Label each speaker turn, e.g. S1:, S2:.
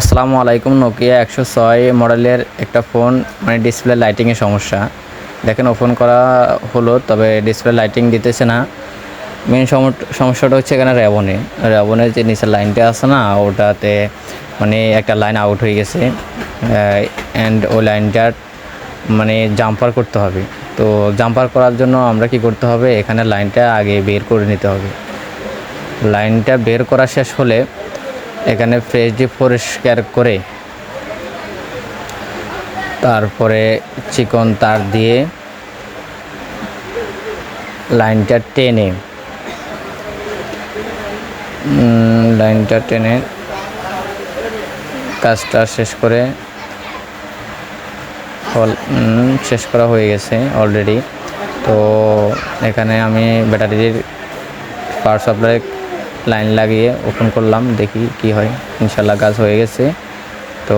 S1: আসসালামু আলাইকুম। নোকিয়া ১০৬ মডেলের একটা ফোন, মানে ডিসপ্লে লাইটিংয়ের সমস্যা। দেখেন ওপেন করা হলো, তবে ডিসপ্লে লাইটিং দিতেছে না। মেন সমস্যাটা হচ্ছে এখানে র্যাবনের যে নিচের লাইনটা আছে না, ওটাতে মানে একটা লাইন আউট হয়ে গেছে। অ্যান্ড ওই লাইনটার মানে জাম্পার করতে হবে। তো জাম্পার করার জন্য আমরা কি করতে হবে, এখানে লাইনটা আগে বের করে নিতে হবে। লাইনটা বের করা শেষ হলে এখানে ফ্রেশ দিয়ে পরিষ্কার করে তারপরে চিকন তার দিয়ে লাইনটা টেনে কাজটা শেষ করা হয়ে গেছে অলরেডি। তো এখানে আমি ব্যাটারির পাওয়ার সাপ্লাই লাইন লাগিয়ে ওপেন করলাম, দেখি কি হয়। ইনশাল্লাহ কাজ হয়ে গেছে। তো